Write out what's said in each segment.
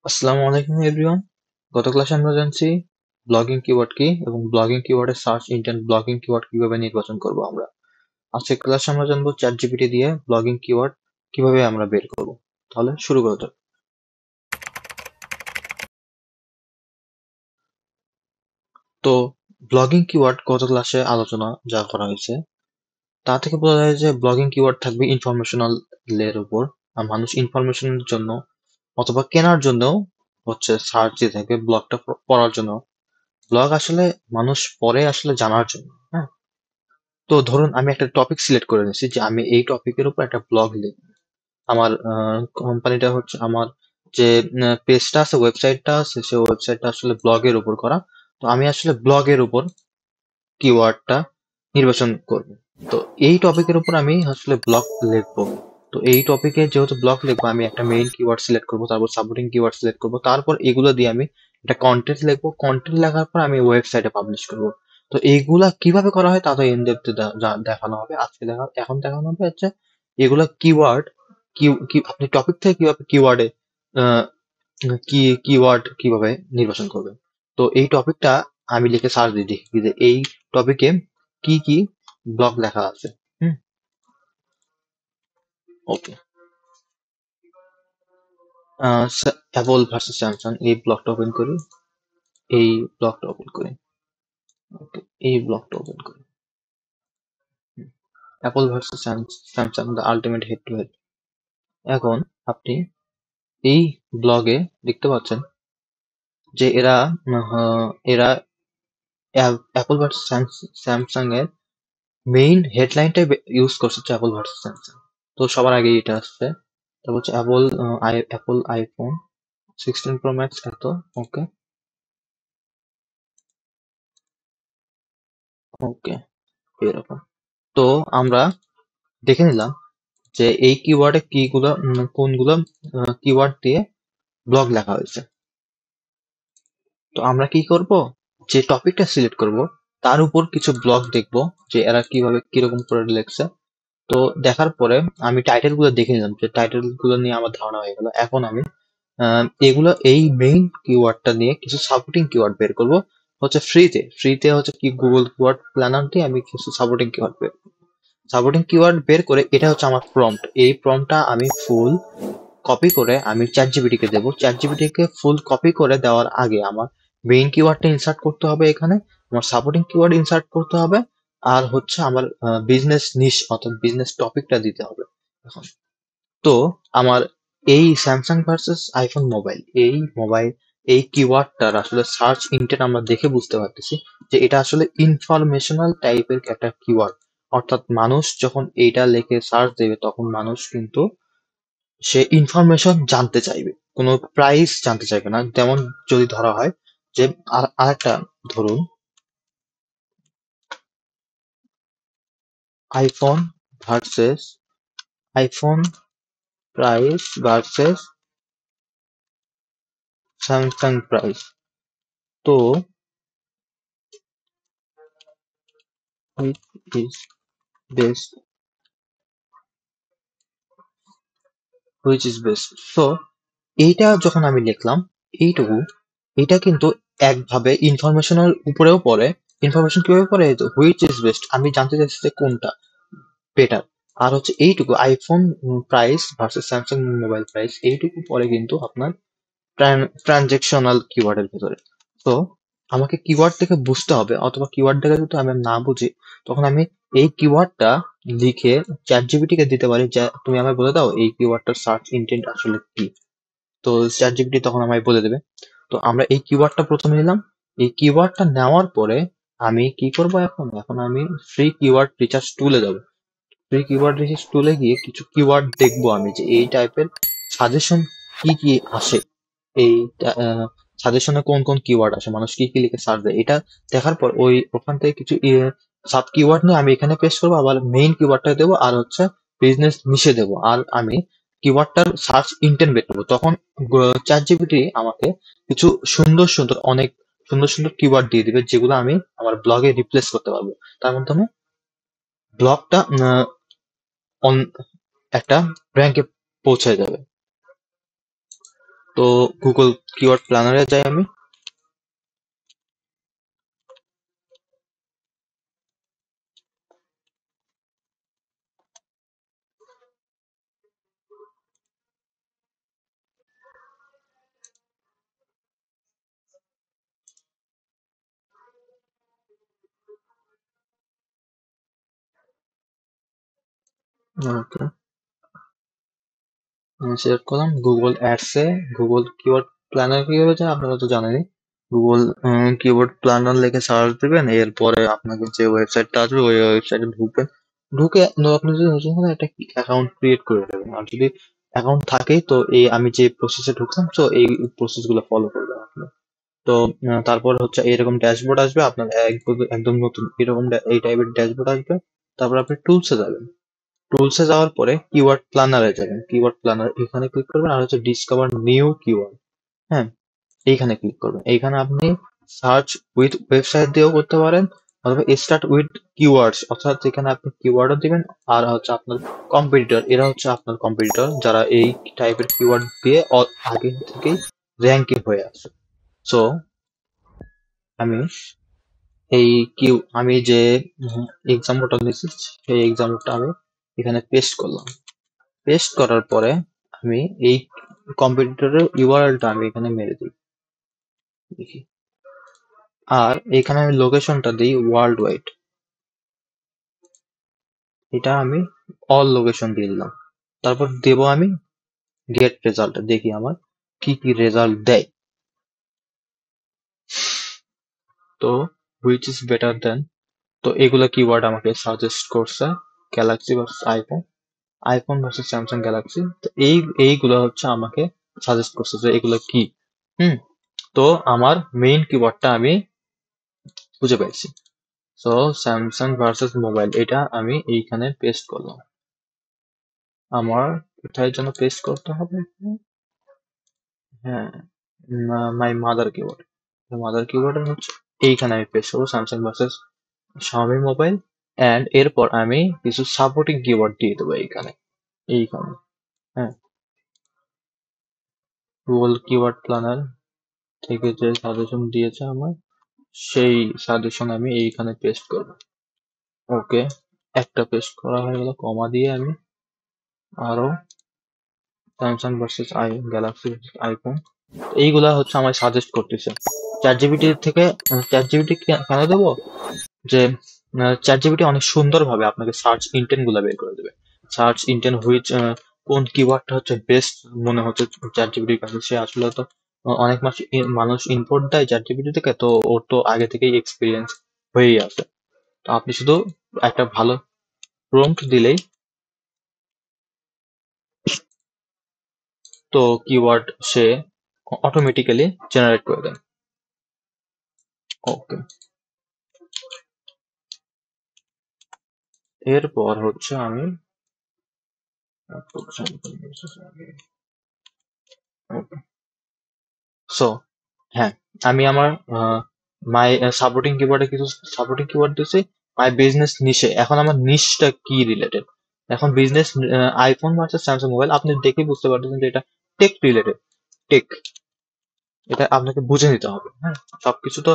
আসসালামু আলাইকুম এভরিওয়ান। গত ক্লাসে আমরা জানছি ব্লগিং কিওয়ার্ড কি এবং ব্লগিং কিওয়ার্ডের সার্চ ইঞ্জিন ব্লগিং কিওয়ার্ড কিভাবে নির্বাচন করব আমরা। আজকের ক্লাসে আমরা জানবো চ্যাট জিপিটি দিয়ে ব্লগিং কিওয়ার্ড কিভাবে আমরা বের করব। তাহলে শুরু করা যাক। তো ব্লগিং কিওয়ার্ড গত ক্লাসে আলোচনা যা করা হয়েছে তা থেকে বোঝা যায় যে ব্লগিং কিওয়ার্ড থাকবে ইনফরমেশনাল এর উপর। আর মানুষ ইনফরমেশনের জন্য অথবা কেনার জন্য হচ্ছে সার্চ দিয়ে থাকে, ব্লগটা পড়ার জন্য। ব্লগ আসলে মানুষ পড়ে আসলে জানার জন্য। হ্যাঁ, তো ধরুন আমি একটা টপিক সিলেক্ট করে নিচ্ছি যে আমি এই টপিকের উপর একটা ব্লগ লিখব। আমার কোম্পানিটা হচ্ছে আমার যে পেজটা আছে, ওয়েবসাইটটা আছে, সেই ওয়েবসাইটটা আসলে ব্লগের উপর করা। তো আমি আসলে ব্লগের উপর কিওয়ার্ডটা নির্বাচন করব। তো এই টপিকের উপর আমি আসলে ব্লগ লিখবো। তো এই টপিকে যেহেতু ব্লগ লিখবো, আমি একটা মেইন কিওয়ার্ড সিলেক্ট করবো, তারপর সাপোর্টিং কিওয়ার্ড সিলেক্ট করবো, তারপর এগুলো দিয়ে আমি একটা কন্টেন্ট লিখবো। কন্টেন্ট লেখার পর আমি ওয়েবসাইটে পাবলিশ করবো। তো এইগুলা কিভাবে করা হয় তা তো ইন ডেপথ দেখানো হবে আজকে। এখন দেখানো হবে হচ্ছে এগুলা কিওয়ার্ড কি আপনি টপিক থেকে কিভাবে কিওয়ার্ডে কিওয়ার্ড কিভাবে নির্বাচন করবেন। তো এই টপিকটা আমি লিখে সার্চ দিয়ে দেখি যে এই টপিকে কি কি ব্লগ লেখা আছে। হুম, ওকে। অ্যাপল ভার্সেস স্যামসাং, এই ব্লগটা ওপেন করি। এই ব্লগটা ওপেন করি। ওকে, এই ব্লগটা ওপেন করি। Apple versus Samsung the ultimate head to head. এখন আপনি এই ব্লগে দেখতে পাচ্ছেন যে এরা অ্যাপল ভার্সেস স্যামসাং এর মেইন হেডলাইনটাই ইউজ করছে হচ্ছে অ্যাপল ভার্সেস স্যামসাং। তো সবার আগে এটা আসছে। তারপর হচ্ছে অ্যাপল আইফোন 16 প্রো ম্যাক্স এত। ওকে, ওকে, এরকম। তো আমরা দেখে নিলাম যে এই কিওয়ার্ডে কোনগুলো কিওয়ার্ড দিয়ে ব্লগ লেখা হয়েছে। তো আমরা কি করব, যে টপিকটা সিলেক্ট করব তার উপর কিছু ব্লগ দেখব যে এরা কিভাবে কিরকম করে লিখছে। তো দেখার পরে আমি টাইটেল গুলো দেখে নিলাম, যে টাইটেল গুলো নিয়ে আমার ধারণা হয়ে গেল। এখন আমি এই মেইন কিওয়ার্ডটা নিয়ে কিছু সাপোর্টিং কিওয়ার্ড বের করব। হচ্ছে ফ্রিতে হচ্ছে কি গুগল কিওয়ার্ড প্ল্যানার দিয়ে আমি কিছু সাপোর্টিং কিওয়ার্ড বের করে এটা হচ্ছে আমার প্রম্পট। এই প্রম্পটটা আমি ফুল কপি করে আমি চ্যাট জিপিটি কে দেবো। চ্যাট জিপিটি কে ফুল কপি করে দেওয়ার আগে আমার মেইন কিওয়ার্ডটা ইনসার্ট করতে হবে, এখানে আমার সাপোর্টিং কিওয়ার্ড ইনসার্ট করতে হবে, আর হচ্ছে আমার বিজনেস নিশ অর্থাৎ বিজনেস টপিকটা দিতে হবে। এখন তো আমার এই স্যামসাং ভার্সেস আইফোন মোবাইল এই কিওয়ার্ডটার আসলে সার্চ ইন্টেন্ট আমরা দেখে বুঝতে পারতেছি যে এটা আসলে ইনফরমেশনাল টাইপের একটা কিওয়ার্ড। অর্থাৎ মানুষ যখন এইটা লিখে সার্চ দেবে তখন মানুষ কিন্তু সে ইনফরমেশন জানতে চাইবে, কোনো প্রাইস জানতে চাইবে না। যেমন যদি ধরা হয় যে আরেকটা ধরুন, iPhone versus iPhone price versus Samsung price. তো which is best, which is best? So এইটা যখন আমি লিখলাম, এইটুকু, এটা কিন্তু একভাবে ইনফরমেশনের উপরেও পড়ে। ইনফরমেশন কিভাবে পড়ে, হুইচ ইজ বেস্ট, আমি জানতে চাইছি যে কোনটা বেটার। আর হচ্ছে এইটুকু iPhone price versus Samsung mobile price, এইটুকু পরে কিন্তু আপনার ট্রানজেকশনাল কিওয়ার্ডের ভেতরে। তো আমাকে কিওয়ার্ড থেকে বুঝতে হবে, অথবা কিওয়ার্ড থেকে যদি আমি না বুঝি তখন আমি এই কিওয়ার্ডটা লিখে চ্যাট জিপিটি কে দিতে পারি যে তুমি আমায় বলে দাও এই কিওয়ার্ডটার সার্চ ইন্টেন্ট আসলে কি। তো চ্যাট জিপিটি তখন আমায় বলে দেবে। তো আমরা এই কিওয়ার্ডটা প্রথমে নিলাম। এই কিওয়ার্ডটা নেওয়ার পরে আমি কি করব, এখন আমি ফ্রি কিওয়ার্ড রিসার্চ টুলে যাব। ফ্রি কিওয়ার্ড রিসার্চ টুলে গিয়ে কিছু কিওয়ার্ড দেখবো আমি যে এই টাইপের সাজেশন কি কি আসে। এই সাজেশনে কোন কোন কিওয়ার্ড আসে, মানুষ কি কি লিখে সার্চ দেয়, এটা দেখার পর ওখান থেকে কিছু সাব কিওয়ার্ড নিয়ে আমি এখানে পেস্ট করবো, আবার মেইন কিওয়ার্ডটা দেবো, আর হচ্ছে বিজনেস নিশে দেবো, আর আমি কিওয়ার্ডটার সার্চ ইন্টেন্ট বের করবো। তখন চ্যাট জিপিটি আমাকে কিছু অনেক সুন্দর সুন্দর কিওয়ার্ড দিয়ে দিবে, যেগুলো আমি আমার ব্লগে রিপ্লেস করতে পারবো। তার মাধ্যমে ব্লগটা একটা র্যাঙ্কে পৌঁছে যাবে। তো গুগল কিওয়ার্ড প্ল্যানারে যাই আমি। ওকে, সিলেক্ট করলাম গুগল অ্যাডসে। গুগল কিওয়ার্ড প্ল্যানার কিভাবে যায় আপনারা তো জানেনই। গুগল কিওয়ার্ড প্ল্যানার লিখে সার্চ দিবেন, এরপরে আপনাকে যে ওয়েবসাইটটা আসবে ওই ওয়েবসাইটে ঢুকবেন। ঢুকে আপনি যদি নতুন কোনো একটা অ্যাকাউন্ট ক্রিয়েট করে দেবেন, আর যদি অ্যাকাউন্ট থাকেই তো এই আমি যে প্রসেসে ঢুকলাম তো এই প্রসেস গুলো ফলো করবেন আপনি। তো তারপর হচ্ছে এরকম ড্যাশবোর্ড আসবে আপনার একদম নতুন এরকম এই টাইপের ড্যাশবোর্ড আসবে। তারপর আপনি টুলসে যাবেন। টুলসে যাওয়ার পরে কিওয়ার্ড প্ল্যানারে যাবেন। কিওয়ার্ড প্ল্যানার এখানে ক্লিক করবেন, আর হচ্ছে ডিসকভার নিউ কিওয়ার্ড। হ্যাঁ, এইখানে ক্লিক করবেন। এইখানে আপনি সার্চ উইথ ওয়েবসাইট দিয়েও করতে পারেন, অথবা স্টার্ট উইথ কিওয়ার্ডস, অর্থাৎ যেখানে আপনি কিওয়ার্ডও দিবেন। আর হচ্ছে আপনার কম্পিটিটর, এরা হচ্ছে আপনার কম্পিটিটর যারা এই টাইপের কিওয়ার্ড দিয়ে আগে থেকেই র্যাঙ্কিং হয়ে আছে। সো আমি এই আমি যে এক্সাম্পলটা নিয়েছি সেই এক্সাম্পলটা আমি এখানে পেস্ট করলাম। পেস্ট করার পরে আমি এই কম্পিটিটরের ইউআরএলটা আমি এখানে মেরে দিই, দেখি। আর এখানে আমি লোকেশনটা দিই ওয়ার্ল্ড ওয়াইড। এটা আমি অল লোকেশন দিয়ে দিলাম। তারপর দেব আমি গেট রেজাল্ট, দেখি আমার কি কি রেজাল্ট দেয়। তো হুইচ ইজ বেটার দেন, তো এগুলা কিওয়ার্ড আমাকে সাজেস্ট করছে। Galaxy versus iPhone, iPhone versus Samsung Galaxy. তো এইগুলো হচ্ছে আমাকে সাজেস্ট করছে যে এগুলো কি। হুম তো আমার মেইন কিওয়ার্ডটা আমি খুঁজে পেয়েছি। সো স্যামসাং ভার্সেস মোবাইল, এটা আমি এইখানে পেস্ট করলাম। আমার কোথায় যেন পেস্ট করতে হবে, হ্যাঁ, my mother keyboard. Mother keyboard হচ্ছে এইখানে আমি পেস্ট করবো Samsung versus Xiaomi mobile. And এরপর আমি কিছু সাপোর্টিং কিবোর্ড দিয়ে দেবো এইখানে। হ্যাঁ, গুগল কিওয়ার্ড প্ল্যানার থেকে যে সাজেশন দিয়েছে আমার, সেই সাজেশন আমি এইখানে পেস্ট করবো। ওকে, একটা পেস্ট করা হয়ে গেল, কমা দিয়ে আমি আরো স্যামসাং ভার্সেস গ্যালাক্সি আইফোন। এইগুলা হচ্ছে আমায় সাজেস্ট করতেছে চ্যাট জিপিটি থেকে। চ্যাট জিপিটি কেন দেবো, যে চ্যাট জিপিটি অনেক সুন্দরভাবে আপনাকে সার্চ ইন্টেন্ট গুলা বের করে দেবে। সার্চ ইন্টেন্ট হুইচ, কোন কিওয়ার্ডটা হচ্ছে বেস্ট মনে হচ্ছে চ্যাট জিপিটির কাছে। সে আসলে তো অনেক মানুষ ইনপুট দেয় চ্যাট জিপিটি থেকে, তো ওর তো আগে থেকেই এক্সপিরিয়েন্স হয়েই আছে। তো আপনি শুধু একটা ভালো প্রম্পট দিলেই তো কিওয়ার্ড সে অটোমেটিক্যালি জেনারেট করে দেয়। ওকে, এরপর হচ্ছে আমি সো হ্যাঁ, আমি আমার মাই সাপোর্টিং কিওয়ার্ডে কিছু সাপোর্টিং কিওয়ার্ড দিয়েছি। মাই বিজনেস নিশে, এখন আমার নিশটা কি রিলেটেড। এখন business, iPhone versus Samsung mobile, আপনি দেখে বুঝতে পারতেছেন যে এটা টেক রিলেটেড। টেক, এটা আপনাকে বুঝে নিতে হবে। হ্যাঁ, সবকিছু তো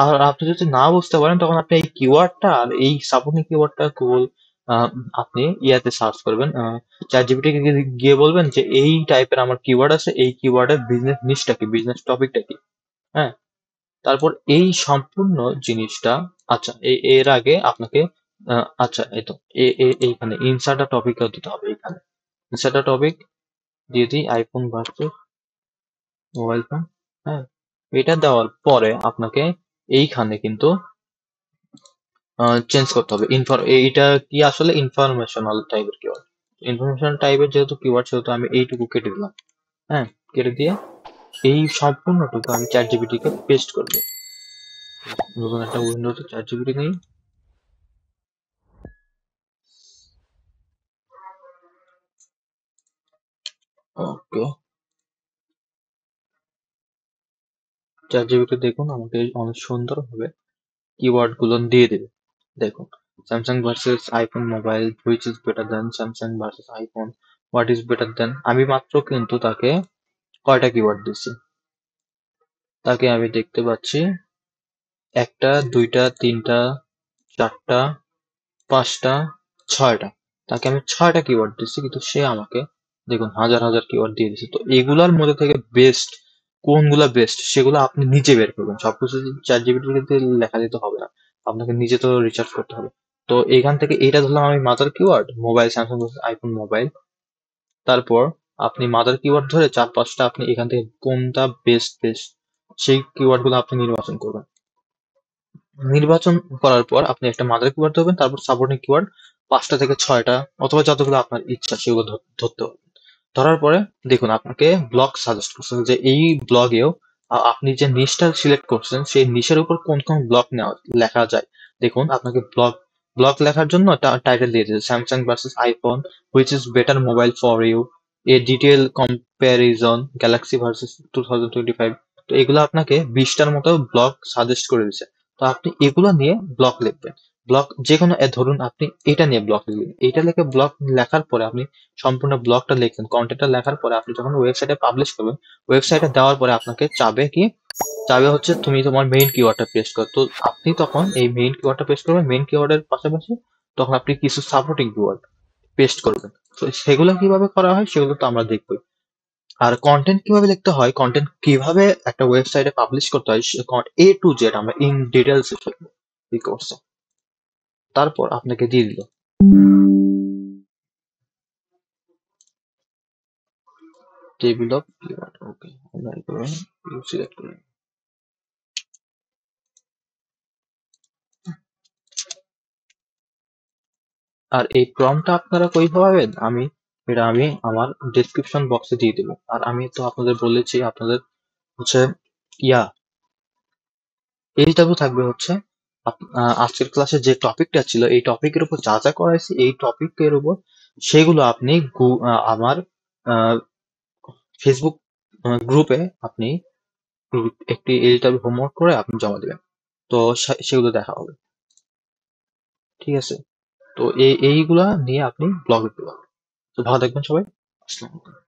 আর আপনি যদি না বুঝতে পারেন তখন আপনি এই কিওয়ার্ডটা আর এই সাপোর্টিং কিওয়ার্ডটা গুগল, আপনি ইয়াতে সার্চ করবেন, চ্যাট জিপিটি গিয়ে বলবেন যে এই টাইপের আমার কিওয়ার্ড আছে, এই কিওয়ার্ডের বিজনেস নিশটা কি, বিজনেস টপিকটা কি। হ্যাঁ, তারপর এই সম্পূর্ণ জিনিসটা, আচ্ছা এর আগে আপনাকে আচ্ছা এই তো এইখানে ইনসার্ট আ টপিক দিতে হবে। এইখানে ইনসার্ট আ টপিক দিয়ে দিই আইফোন ভার্সেস মোবাইল ফোন। হ্যাঁ, এটা দেওয়ার পরে আপনাকে এইখানে কিন্তু চেঞ্জ করতে হবে। এইটা কি আসলে ইনফরমেশনাল টাইপের কিওয়ার্ড। ইনফরমেশনাল টাইপের যেহেতু কিওয়ার্ড, সেহেতু আমি এইটুকু কেটে দিলাম। হ্যাঁ, কেটে দিয়ে এই সম্পূর্ণটুকু আমি চ্যাট জিপিটি কে পেস্ট করবো। নতুন একটা উইন্ডোতে চ্যাট জিপিটি নেই। ওকে, চ্যাট জিপিটি দেখুন আমাকে অনেক সুন্দর ভাবে কিওয়ার্ড গুলো দিয়ে দেবে। দেখুন, Samsung versus iPhone mobile, which is better then Samsung versus iPhone, what is better দেন। আমি মাত্র কিন্তু তাকে কয়টা কিওয়ার্ড দিছি। তাকে আমি দেখতে পাচ্ছি 1টা 2টা 3টা 4টা 5টা 6টা। তাকে আমি 6টা কিওয়ার্ড দিচ্ছি, কিন্তু সে আমাকে দেখুন হাজার হাজার কিওয়ার্ড দিয়ে দিচ্ছে। তো এগুলার মধ্যে থেকে বেস্ট কোনগুলা বেস্ট সেগুলো আপনি নিজে বের করবেন। সবকিছু চ্যাট জিপিটিতে লেখা দিতে হবে না, আপনাকে নিজে তো রিসার্চ করতে হবে। তো এখান থেকে এইটা ধরলাম আমি mother keyword, mobile Samsung iPhone mobile. তারপর আপনি মাদার কিওয়ার্ড ধরে 4-5টা আপনি এখান থেকে কোনটা বেস্ট বেস্ট সেই কিওয়ার্ড গুলো আপনি নির্বাচন করবেন। নির্বাচন করার পর আপনি একটা মাদার কিওয়ার্ড ধরবেন, তারপর সাপোর্টিং কিওয়ার্ড 5টা থেকে 6টা অথবা যতগুলো আপনার ইচ্ছা সেগুলো ধরতে হবে। ধরার পরে দেখুন আপনাকে ব্লগ সাজেস্ট করছেন যে এই ব্লগেও আপনি যে নিশটা সিলেক্ট করছেন সেই নিশের উপর কোন কোন ব্লগ নেওয়া লেখা যায়। দেখুন আপনাকে ব্লগ ব্লগ লেখার জন্য টাইটেল দিয়ে দিয়েছে Samsung versus iPhone, which is better mobile for you, a detail comparison, Galaxy versus 2025। তো এগুলো আপনাকে 20টার মতো ব্লগ সাজেস্ট করে দিচ্ছে। তো আপনি এগুলো নিয়ে ব্লগ লিখবেন। ব্লগ যেকোনো ধরুন আপনি এটা নিয়ে ব্লগ লিখলেন, এইটা লিখে ব্লগ লেখার পরে আপনি সম্পূর্ণ ব্লগটা লিখলেন, কন্টেন্টটা লেখার পরে আপনি যখন ওয়েবসাইটে পাবলিশ করবেন, ওয়েবসাইটে দেওয়ার পরে আপনাকে চাবে হচ্ছে তুমি তোমার মেইন কিওয়ার্ডটা পেস্ট করো। তো আপনি তখন এই মেইন কিওয়ার্ডটা পেস্ট করবেন, মেইন কিওয়ার্ডের পাশাপাশি তখন আপনি কিছু সাপোর্টিং কিওয়ার্ড পেস্ট করবেন। তো সেগুলো কিভাবে করা হয় সেগুলো তো আমরা দেখবই। আর কন্টেন্ট কিভাবে লিখতে হয়, কন্টেন্ট কিভাবে একটা ওয়েবসাইটে পাবলিশ করতে হয়, এ টু জেড আমরা ইন ডিটেলস শিখবো এই কোর্সে। তারপর আপনাকে দিয়ে দিল টেবিল অফ কিওয়ার্ড। ওকে, আমরা এগুলো সিলেক্ট করি। আর এই প্রম্পটটা আপনারা কই পাবেন, আমি আমার ডেসক্রিপশন বক্সে দিয়ে দেবো। আর আমি তো আপনাদের বলেছি আপনাদের হচ্ছে ইয়া এইচডাব্লিউ থাকবে হচ্ছে আজকের ক্লাসে যে টপিকটা ছিল এই টপিকের উপর যা যা করাইছি এই টপিকের উপর সেগুলো আপনি আমার ফেসবুক গ্রুপে আপনি একটি এইচডাব্লিউ হোমওয়ার্ক করে আপনি জমা দিবেন। তো সেগুলো দেখা হবে, ঠিক আছে? তো এইগুলা নিয়ে আপনি ব্লগ দিতে পারবেন। তো ভালো থাকবেন সবাই। আসসালামু আলাইকুম।